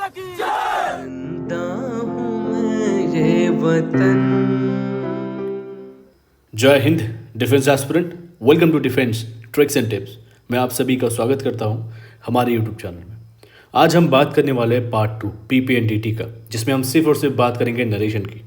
की जिंदा हूं मैं ये वतन। Jai Hind defence aspirant. Welcome to defence tricks and tips. मैं आप सभी का स्वागत करता हूं हमारे यूट्यूब चैनल में। आज हम बात करने वाले हैं पार्ट 2 पीपीएनडीटी का, जिसमें हम सिर्फ और सिर्फ बात करेंगे नरेशन की।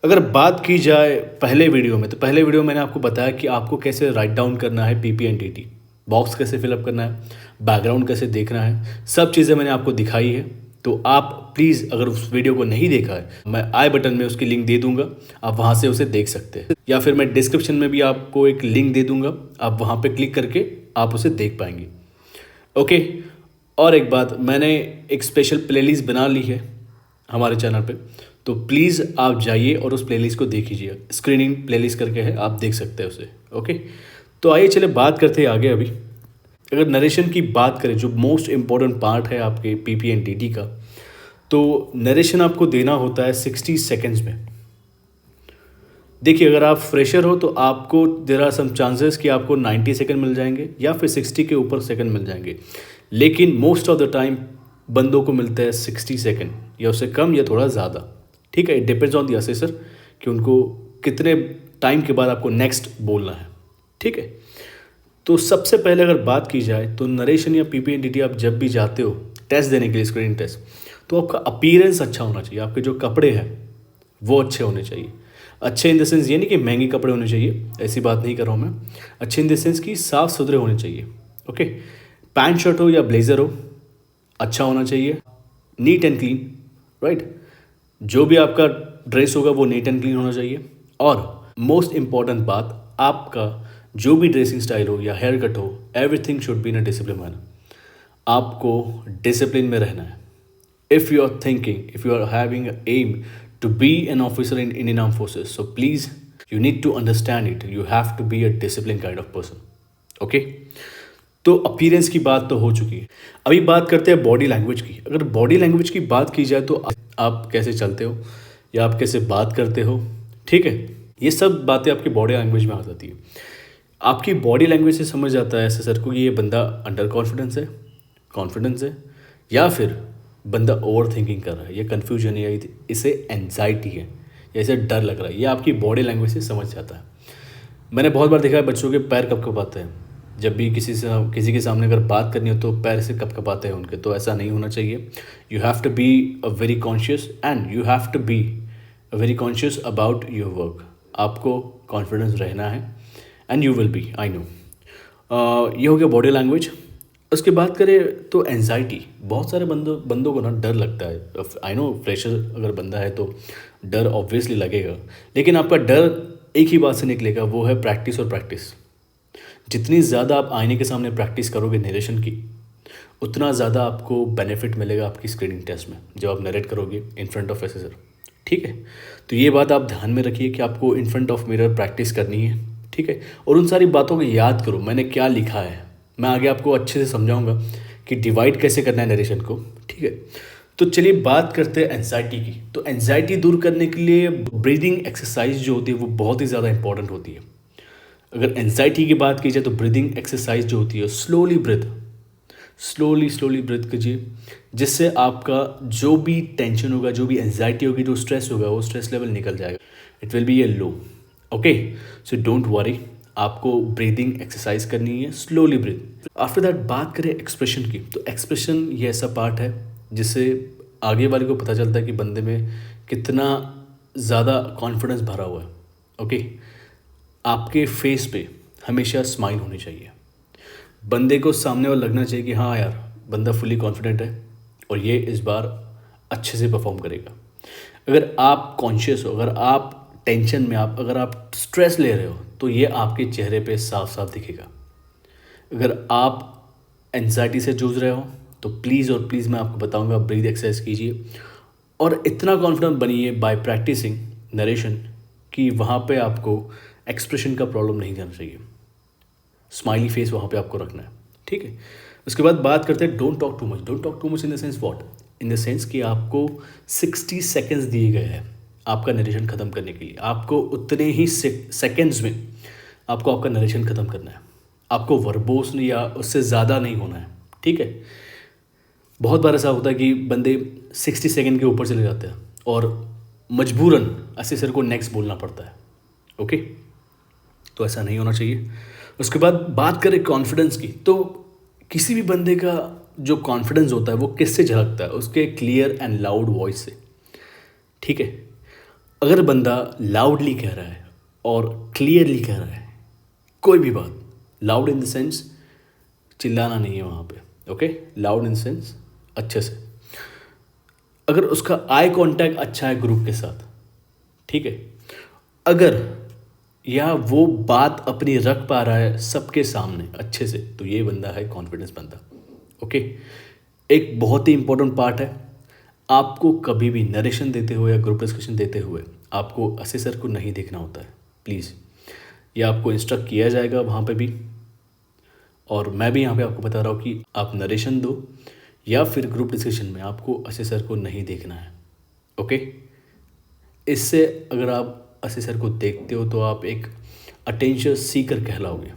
अगर बात की जाए पहले वीडियो में, तो पहले वीडियो में मैंने आपको बताया कि आपको कैसे राइट डाउन करना है पीपीएनडीटी, बॉक्स कैसे फिलअप करना है, बैकग्राउंड कैसे देखना है, सब चीज़ें मैंने आपको दिखाई है। तो आप प्लीज़ अगर उस वीडियो को नहीं देखा है, मैं आई बटन में उसकी लिंक दे दूंगा, आप वहाँ से उसे देख सकते हैं, या फिर मैं डिस्क्रिप्शन में भी आपको एक लिंक दे दूंगा, आप वहाँ पे क्लिक करके आप उसे देख पाएंगे। ओके। और एक बात, मैंने एक स्पेशल प्लेलिस्ट बना ली है हमारे चैनल पे, तो प्लीज़ आप जाइए और उस प्लेलिस्ट को देख लीजिए। स्क्रीनिंग प्लेलिस्ट करके है, आप देख सकते हैं उसे। ओके, तो आइए चले बात करते हैं आगे। अभी अगर नरेशन की बात करें, जो मोस्ट इम्पॉर्टेंट पार्ट है आपके पीपीएनडीटी का, तो नरेशन आपको देना होता है 60 सेकेंड्स में। देखिए, अगर आप फ्रेशर हो तो आपको देर आर सम चांसेस कि आपको 90 सेकंड मिल जाएंगे या फिर 60 के ऊपर सेकंड मिल जाएंगे, लेकिन मोस्ट ऑफ द टाइम बंदों को मिलता है 60 सेकंड या उससे कम या थोड़ा ज़्यादा। ठीक है, it depends on the assessor कि उनको कितने टाइम के बाद आपको नेक्स्ट बोलना है। ठीक है, तो सबसे पहले अगर बात की जाए तो नरेशन या पीपीएनडीटी आप जब भी जाते हो टेस्ट देने के लिए, स्क्रीनिंग टेस्ट, तो आपका अपीयरेंस अच्छा होना चाहिए। आपके जो कपड़े हैं वो अच्छे होने चाहिए। अच्छे इन द सेंस ये नहीं कि महंगे कपड़े होने चाहिए, ऐसी बात नहीं कर रहा हूँ मैं। अच्छे इन द सेंस कि साफ़ सुथरे होने चाहिए। ओके, पैंट शर्ट हो या ब्लेज़र हो, अच्छा होना चाहिए, नीट एंड क्लीन। राइट, जो भी आपका ड्रेस होगा वो नीट एंड क्लीन होना चाहिए। और मोस्ट इम्पॉर्टेंट बात, आपका जो भी ड्रेसिंग स्टाइल हो या हेयर कट हो, everything should be in a discipline manner. आपको डिसिप्लिन में रहना है। If you are thinking, if you are having an aim to be an officer in Indian Armed Forces, so please, you need to understand it. You have to be a disciplined kind of person. Okay? तो appearance की बात तो हो चुकी है। अभी बात करते हैं बॉडी लैंग्वेज की। अगर बॉडी लैंग्वेज की बात की जाए तो आप कैसे चलते हो या आप कैसे बात करते हो, ठीक है, ये सब बातें आपकी बॉडी लैंग्वेज में आ जाती है। आपकी बॉडी लैंग्वेज से समझ जाता है ऐसे सर को कि ये बंदा अंडर कॉन्फिडेंस है, या फिर बंदा ओवर थिंकिंग कर रहा है, या कन्फ्यूजन है, या इसे एनजाइटी है, या इसे डर लग रहा है। ये आपकी बॉडी लैंग्वेज से समझ जाता है। मैंने बहुत बार देखा है बच्चों के पैर कपकपाते हैं जब भी किसी के सामने अगर बात करनी हो तो पैर से कपकपाते हैं उनके। तो ऐसा नहीं होना चाहिए। You have to be a very conscious and you have to be very conscious about your work. आपको कॉन्फिडेंस रहना है and you will be, I know. ये हो गया बॉडी लैंग्वेज। उसके बात करें तो एनजाइटी, बहुत सारे बंदों को ना डर लगता है। आई नो, फ्रेशर अगर बंदा है तो डर ऑब्वियसली लगेगा, लेकिन आपका डर एक ही बात से निकलेगा, वो है प्रैक्टिस और प्रैक्टिस। जितनी ज़्यादा आप आईने के सामने प्रैक्टिस करोगे नरेशन की, उतना ज़्यादा आपको बेनिफिट मिलेगा आपकी स्क्रीनिंग टेस्ट में जब आप नरेट करोगे इन फ्रंट ऑफ एसेसर। ठीक है, तो ये बात आप ध्यान में रखिए कि आपको in front of mirror practice करनी है। ठीक है, और उन सारी बातों को याद करो, मैंने क्या लिखा है। मैं आगे आपको अच्छे से समझाऊंगा कि डिवाइड कैसे करना है नरेशन को। ठीक है, तो चलिए बात करते हैं एंजाइटी की। तो एंजाइटी दूर करने के लिए ब्रीदिंग एक्सरसाइज जो होती है वो बहुत ही ज़्यादा इंपॉर्टेंट होती है। अगर एंजाइटी की बात की जाए तो ब्रीदिंग एक्सरसाइज जो होती है, स्लोली ब्रीथ कीजिए, जिससे आपका जो भी टेंशन होगा, जो भी एंजाइटी होगी, जो स्ट्रेस होगा, वो स्ट्रेस लेवल निकल जाएगा। It will be A low. Okay, so don't worry, आपको ब्रीदिंग एक्सरसाइज करनी है, स्लोली ब्रीथ। आफ्टर दैट बात करें एक्सप्रेशन की, तो एक्सप्रेशन ये ऐसा पार्ट है जिससे आगे वाले को पता चलता है कि बंदे में कितना ज़्यादा कॉन्फिडेंस भरा हुआ है। ओके, आपके फेस पे हमेशा स्माइल होनी चाहिए। बंदे को सामने वाला लगना चाहिए कि हाँ यार, बंदा फुली कॉन्फिडेंट है और ये इस बार अच्छे से परफॉर्म करेगा। अगर आप कॉन्शियस हो, अगर आप टेंशन में, अगर आप स्ट्रेस ले रहे हो, तो ये आपके चेहरे पे साफ साफ दिखेगा। अगर आप एंजाइटी से जूझ रहे हो तो प्लीज़ और प्लीज़ मैं आपको बताऊंगा, ब्रीथ एक्सरसाइज कीजिए और इतना कॉन्फिडेंट बनिए बाय प्रैक्टिसिंग नरेशन कि वहाँ पे आपको एक्सप्रेशन का प्रॉब्लम नहीं जाना चाहिए। स्माइली फेस वहाँ पे आपको रखना है। ठीक है, उसके बाद बात करते हैं don't talk too much in the sense what, in the sense कि आपको 60 सेकेंड्स दिए गए हैं आपका नरेशन ख़त्म करने के लिए। आपको उतने ही सेकेंड्स में आपको आपका नरेशन ख़त्म करना है। आपको वर्बोस नहीं या उससे ज़्यादा नहीं होना है। ठीक है, बहुत बार ऐसा होता है कि बंदे 60 सेकंड के ऊपर चले जाते हैं और मजबूरन असेसर को नेक्स्ट बोलना पड़ता है। ओके, तो ऐसा नहीं होना चाहिए। उसके बाद बात करें कॉन्फिडेंस की, तो किसी भी बंदे का जो कॉन्फिडेंस होता है वो किससे झलकता है? उसके क्लियर एंड लाउड वॉइस से। ठीक है, अगर बंदा लाउडली कह रहा है और क्लियरली कह रहा है कोई भी बात, लाउड इन द सेंस चिल्लाना नहीं है वहाँ पे, ओके, लाउड इन सेंस अच्छे से। अगर उसका आई कांटेक्ट अच्छा है ग्रुप के साथ, ठीक है, अगर या वो बात अपनी रख पा रहा है सबके सामने अच्छे से, तो ये बंदा है कॉन्फिडेंस बंदा। ओके, एक बहुत ही इंपॉर्टेंट पार्ट है, आपको कभी भी नरेशन देते हुए या ग्रुप डिस्कशन देते हुए आपको असेसर को नहीं देखना होता है प्लीज़। ये आपको इंस्ट्रक्ट किया जाएगा वहाँ पे भी, और मैं भी यहाँ पे आपको बता रहा हूँ कि आप नरेशन दो या फिर ग्रुप डिस्कशन में आपको असेसर को नहीं देखना है। ओके, इससे अगर आप असेसर को देखते हो तो आप एक अटेंशन सीकर कहलाओगे,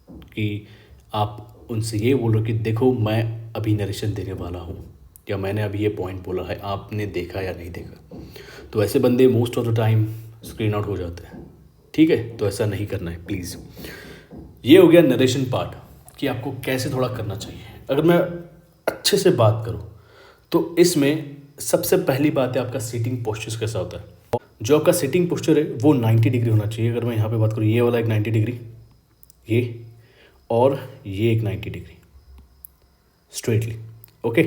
कि आप उनसे ये बोलो कि देखो मैं अभी नरेशन देने वाला हूँ, या मैंने अभी ये पॉइंट बोला है, आपने देखा या नहीं देखा। तो ऐसे बंदे most of the time screen out हो जाते हैं। ठीक है, तो ऐसा नहीं करना है प्लीज़। ये हो गया नरेशन पार्ट कि आपको कैसे थोड़ा करना चाहिए। अगर मैं अच्छे से बात करूँ तो इसमें सबसे पहली बात है आपका सीटिंग पोस्चर कैसा होता है। जो आपका सीटिंग पोस्चर है वो 90 डिग्री होना चाहिए। अगर मैं यहाँ पे बात करूँ, ये वाला एक 90 डिग्री, ये और ये एक 90 डिग्री स्ट्रेटली। ओके,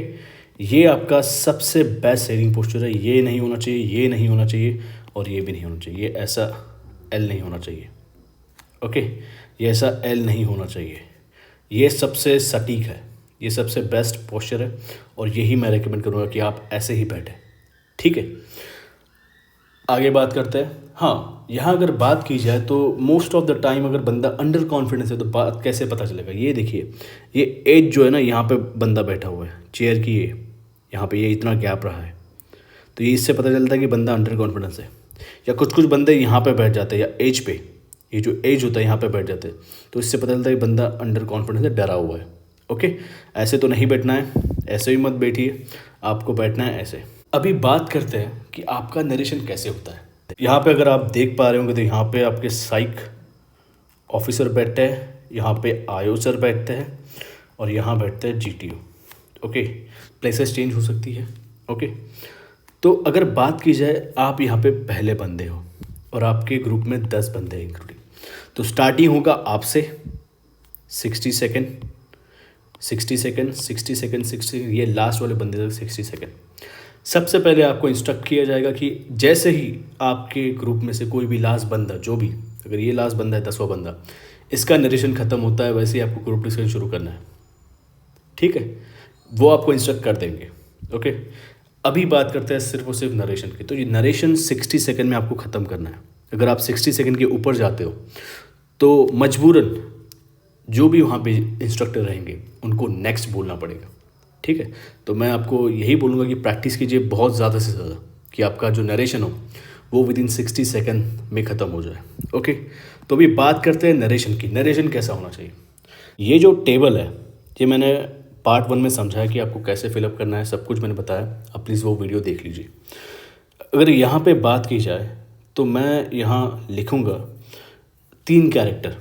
ये आपका सबसे बेस्ट सीटिंग पोस्चर है। ये नहीं होना चाहिए, ये नहीं होना चाहिए, और ये भी नहीं होना चाहिए। ये ऐसा एल नहीं होना चाहिए। ओके, ये ऐसा एल नहीं होना चाहिए। ये सबसे सटीक है, ये सबसे बेस्ट पोस्चर है, और यही मैं रेकमेंड करूँगा कि आप ऐसे ही बैठें। ठीक है, आगे बात करते हैं। हाँ, यहाँ अगर बात की जाए तो मोस्ट ऑफ द टाइम अगर बंदा अंडर कॉन्फिडेंस है तो बात कैसे पता चलेगा? ये देखिए, ये एज जो है ना, यहाँ पे बंदा बैठा हुआ है चेयर की, ये यहाँ पे ये इतना गैप रहा है, तो ये इससे पता चलता है कि बंदा अंडर कॉन्फिडेंस है। या कुछ कुछ बंदे यहाँ पे बैठ जाते हैं, या एज पे, ये जो एज होता है यहाँ पे बैठ जाते हैं, तो इससे पता चलता है कि बंदा अंडर कॉन्फिडेंस है, डरा हुआ है। ओके, ऐसे तो नहीं बैठना है, ऐसे ही मत बैठिए, आपको बैठना है ऐसे। अभी बात करते हैं कि आपका नरेशन कैसे होता है। यहाँ पे अगर आप देख पा रहे होंगे तो यहाँ पे आपके साइक ऑफिसर बैठते हैं, यहाँ पे आईओ सर बैठते हैं, और यहाँ बैठते हैं जीटीओ। ओके, प्लेसेस चेंज हो सकती है। ओके, तो अगर बात की जाए, आप यहाँ पे पहले बंदे हो और आपके ग्रुप में 10 बंदे हैं इंक्लूडिंग, तो स्टार्टिंग होगा आपसे 60 सेकेंड, 60 सेकेंड, 60 सेकेंड, 60, ये लास्ट वाले बंदे तक 60 सेकेंड। सबसे पहले आपको इंस्ट्रक्ट किया जाएगा कि जैसे ही आपके ग्रुप में से कोई भी लास्ट बंदा, जो भी, अगर ये लास्ट बंदा है 10वां बंदा, इसका नरेशन ख़त्म होता है, वैसे ही आपको ग्रुप डिस्कशन शुरू करना है। ठीक है, वो आपको इंस्ट्रक्ट कर देंगे। ओके, अभी बात करते हैं सिर्फ और सिर्फ नरेशन की। तो ये नरेशन 60 सेकंड में आपको ख़त्म करना है। अगर आप 60 सेकंड के ऊपर जाते हो तो मजबूरन जो भी वहाँ पे इंस्ट्रक्टर रहेंगे उनको नेक्स्ट बोलना पड़ेगा। ठीक है, तो मैं आपको यही बोलूँगा कि प्रैक्टिस कीजिए बहुत ज़्यादा से ज़्यादा, कि आपका जो नरेशन हो वो विदिन 60 सेकंड में ख़त्म हो जाए। ओके, तो अभी बात करते हैं नरेशन की। नरेशन कैसा होना चाहिए? ये जो टेबल है, ये मैंने पार्ट 1 में समझाया कि आपको कैसे फिलअप करना है, सब कुछ मैंने बताया। आप प्लीज़ वो वीडियो देख लीजिए। अगर यहाँ पे बात की जाए तो मैं यहाँ लिखूँगा 3 कैरेक्टर।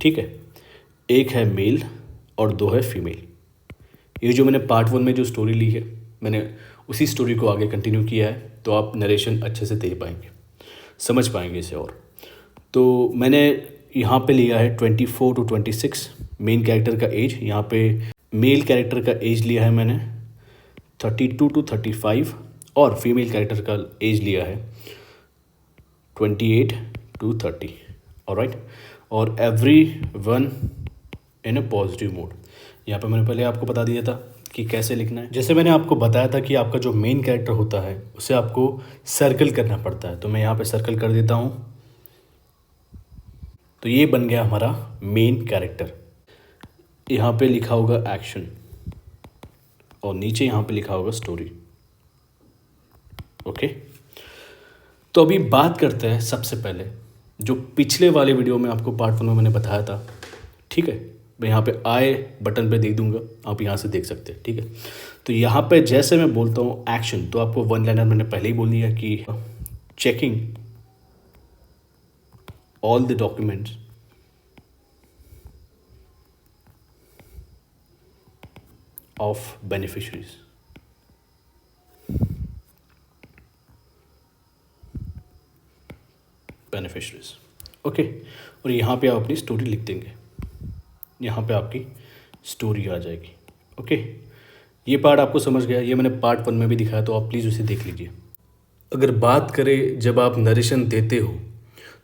ठीक है, एक है मेल और 2 है फीमेल। ये जो मैंने पार्ट 1 में जो स्टोरी ली है, मैंने उसी स्टोरी को आगे कंटिन्यू किया है, तो आप नरेशन अच्छे से दे पाएंगे, समझ पाएंगे इसे। और तो मैंने यहाँ पे लिया है 24 to 26 मेन कैरेक्टर का एज। यहाँ पे मेल कैरेक्टर का एज लिया है मैंने 32 to 35, और फीमेल कैरेक्टर का एज लिया है 28 to 30। ऑलराइट, और every one in a positive mode. यहाँ पे मैंने पहले आपको बता दिया था कि कैसे लिखना है। जैसे मैंने आपको बताया था कि आपका जो मेन कैरेक्टर होता है उसे आपको सर्कल करना पड़ता है, तो मैं यहाँ पे सर्कल कर देता हूँ। तो ये बन गया हमारा मेन कैरेक्टर। यहाँ पे लिखा होगा एक्शन, और नीचे यहाँ पे लिखा होगा स्टोरी। ओके, तो अभी बात करते हैं सबसे पहले जो पिछले वाले वीडियो में आपको पार्ट 1 में मैंने बताया था। ठीक है, मैं यहाँ पे आई बटन पे दे दूंगा, आप यहाँ से देख सकते हैं, ठीक है। तो यहाँ पे जैसे मैं बोलता हूँ एक्शन, तो आपको वन लाइनर मैंने पहले ही बोल दिया कि checking all the documents of beneficiaries. Beneficiaries, okay. और यहाँ पे आप अपनी स्टोरी लिख देंगे, यहाँ पे आपकी स्टोरी आ जाएगी, ओके। ये पार्ट आपको समझ गया, ये मैंने पार्ट 1 में भी दिखाया, तो आप प्लीज़ उसे देख लीजिए। अगर बात करें जब आप नरेशन देते हो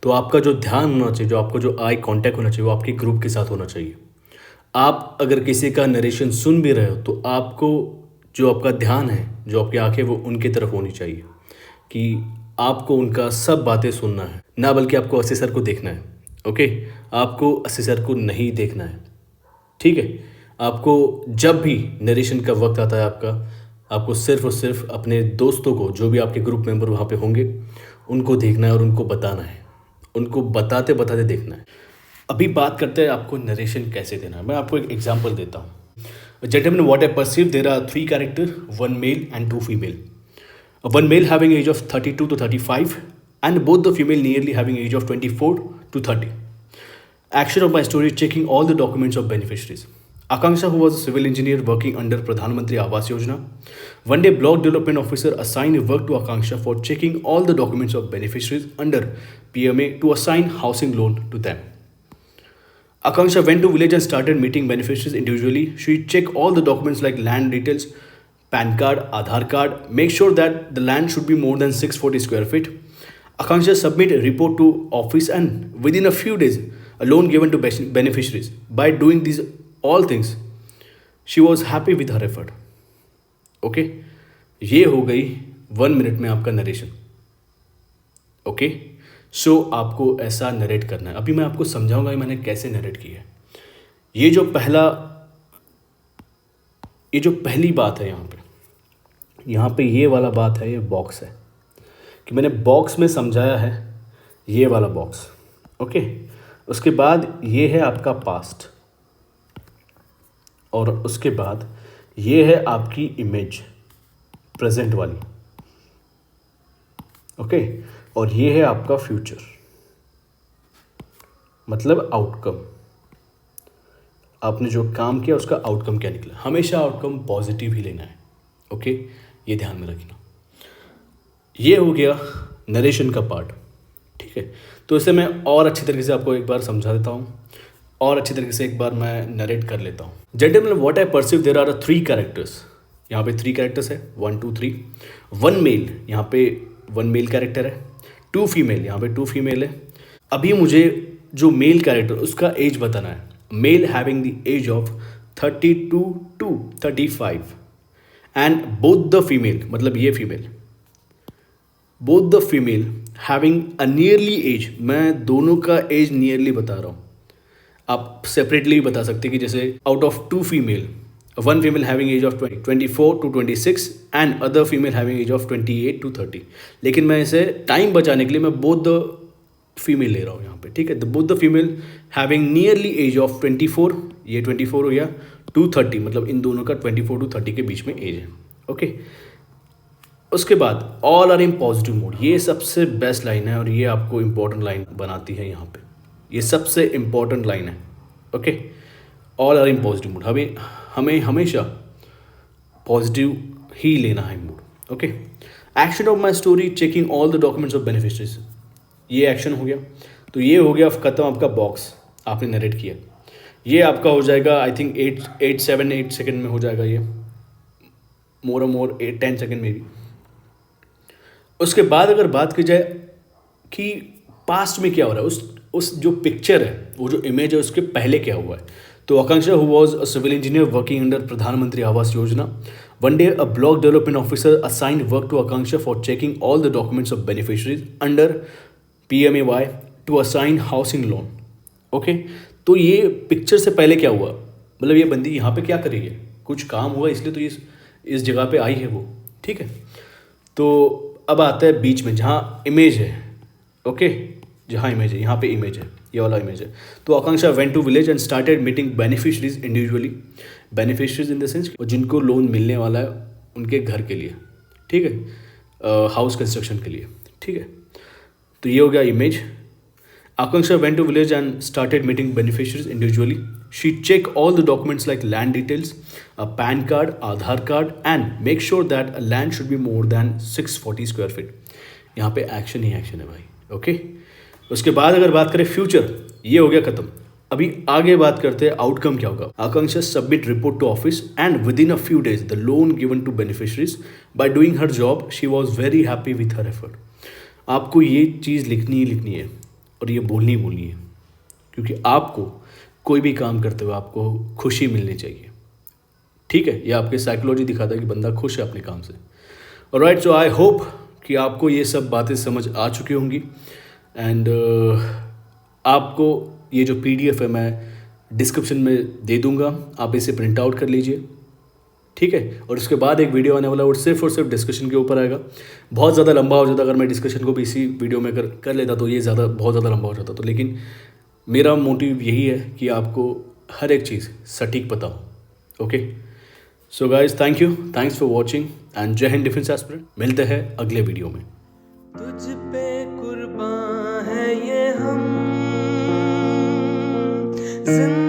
तो आपका जो ध्यान होना चाहिए, जो आपको जो आई कांटेक्ट होना चाहिए, वो आपके ग्रुप के साथ होना चाहिए। आप अगर किसी का नरेशन सुन भी रहे हो तो आपको जो आपका ध्यान है, जो आपकी आंखें, वो उनकी तरफ होनी चाहिए कि आपको उनका सब बातें सुनना है, ना बल्कि आपको असेसर को देखना है, ओके। आपको असेसर को नहीं देखना है, ठीक है। आपको जब भी नरेशन का वक्त आता है आपको सिर्फ और सिर्फ अपने दोस्तों को, जो भी आपके ग्रुप मेंबर वहाँ पे होंगे, उनको देखना है और उनको बताना है, उनको बताते बताते देखना है। अभी बात करते हैं आपको नरेशन कैसे देना है। मैं आपको एक एग्जांपल देता हूँ। Gentleman, what I perceive, there are 3 character, 1 male and 2 female. 1 male having age of 32 to 35 and both the female nearly having age of 24 to 30. Action of my story, checking all the documents of beneficiaries. Akanksha, who was a civil engineer working under Pradhan Mantri Awas Yojana, one day block development officer assigned work to Akanksha for checking all the documents of beneficiaries under PMA to assign housing loan to them. Akanksha went to village and started meeting beneficiaries individually. She checked all the documents like land details, PAN card, Aadhaar card, make sure that the land should be more than 640 square feet. Akanksha submit a report to office and within a few days, a loan given to beneficiaries. By doing these all things, she was happy with her effort. Okay, ये हो गई 1 minute में आपका narration, okay. सो आपको ऐसा narrate करना है। अभी मैं आपको समझाऊंगा कि मैंने कैसे नरेट किया है। ये जो पहली बात है यहाँ पे ये वाला बात है, ये बॉक्स है कि मैंने बॉक्स में समझाया है, ये वाला बॉक्स, ओके। उसके बाद ये है आपका पास्ट और उसके बाद ये है आपकी इमेज प्रेजेंट वाली, ओके। और ये है आपका फ्यूचर, मतलब आउटकम। आपने जो काम किया उसका आउटकम क्या निकला। हमेशा आउटकम पॉजिटिव ही लेना है, ओके। ये ध्यान में रखना। ये हो गया नरेशन का पार्ट, ठीक है। तो इसे मैं और अच्छी तरीके से आपको एक बार समझा देता हूँ और अच्छी तरीके से एक बार मैं नरेट कर लेता हूँ। Gentleman, what I perceive, there are 3 characters. यहाँ पे 3 कैरेक्टर्स है, 1 2 3। 1 मेल, यहाँ पे 1 मेल कैरेक्टर है। 2 फीमेल, यहाँ पे 2 फीमेल है। अभी मुझे जो मेल कैरेक्टर उसका एज बताना है। Male having the age of 32 to 35 and both the female, मतलब ये female, both the female having a nearly age. मैं दोनों का एज नियरली बता रहा हूँ, आप सेपरेटली भी बता सकते हैं कि जैसे out of 2 female, 1 female having age of 24 to 26 and other female having age of 28 to 30। लेकिन मैं इसे टाइम बचाने के लिए मैं बोथ द फीमेल ले रहा हूँ यहाँ पे, ठीक है। The both the female having nearly age of 24, ये 24 हो गया, to 30, मतलब इन दोनों का 24 to 30 के बीच में एज है, ओके। उसके बाद all are in positive mode. ये सबसे बेस्ट लाइन है और ये आपको इंपॉर्टेंट लाइन बनाती है यहाँ पे। ये सबसे इंपॉर्टेंट लाइन है, okay. All are in positive mood. हमें हमेशा पॉजिटिव ही लेना है mood, okay. Action of my story, checking all the documents of beneficiaries. ये एक्शन हो गया। तो ये हो गया खत्म आपका बॉक्स, आपने नरेट किया। ये आपका हो जाएगा आई थिंक 8 सेकेंड में हो जाएगा, ये मोर 10 सेकेंड में भी। उसके बाद अगर बात की जाए कि पास्ट में क्या हो रहा है, उस जो पिक्चर है, वो जो इमेज है, उसके पहले क्या हुआ है। तो Akanksha, who was a civil engineer working under Pradhanmantri Awas Yojana, one day a block development officer assigned work to Akanksha for checking all the documents of beneficiaries under PMAY to assign housing loan, okay. तो ये picture से पहले क्या हुआ, मतलब ये बंदी यहाँ पे क्या करेगी, कुछ काम हुआ इसलिए तो इस जगह पे आई है वो, ठीक है। तो अब आता है बीच में जहाँ इमेज है, ओके। जहाँ इमेज है, यहाँ पे इमेज है, ये वाला इमेज है। तो Akanksha went to village and started meeting beneficiaries individually, beneficiaries in the sense जिनको लोन मिलने वाला है उनके घर के लिए, ठीक है, हाउस कंस्ट्रक्शन के लिए, ठीक है। तो ये हो गया image. Akanksha went to village and started meeting beneficiaries individually. She checked all the documents like land details, a PAN card, Aadhaar card, and make sure that a land should be more than 640 square feet. यहाँ पे action ही action है भाई, okay. उसके बाद अगर बात करें future, ये हो गया खत्म। अभी आगे बात करते हैं आउटकम क्या होगा। Akanksha submit report to office and within a few days the loan given to beneficiaries. By doing her job she was very happy with her effort. आपको ये चीज़ लिखनी ही लिखनी है और ये बोलनी ही बोलनी है, क्योंकि आपको कोई भी काम करते हुए आपको खुशी मिलनी चाहिए, ठीक है। ये आपकी साइकोलॉजी दिखाता है कि बंदा खुश है अपने काम से। ऑलराइट, सो आई होप कि आपको ये सब बातें समझ आ चुकी होंगी एंड आपको ये जो PDF है मैं डिस्क्रिप्शन में दे दूंगा, आप इसे प्रिंट आउट कर लीजिए, ठीक है। और उसके बाद एक वीडियो आने वाला है, वो सिर्फ और सिर्फ डिस्कशन के ऊपर आएगा। बहुत ज़्यादा लंबा हो जाता अगर मैं डिस्कशन को भी इसी वीडियो में कर लेता, तो ये बहुत ज़्यादा लंबा हो जाता। तो लेकिन मेरा मोटिव यही है कि आपको हर एक चीज़ सटीक पता हो, okay. So guys, thanks for watching and जय हिंद डिफेंस एस्पिरेंट। मिलते हैं अगले वीडियो में। तुझ पे कुर्बान है ये हम, जिंदगी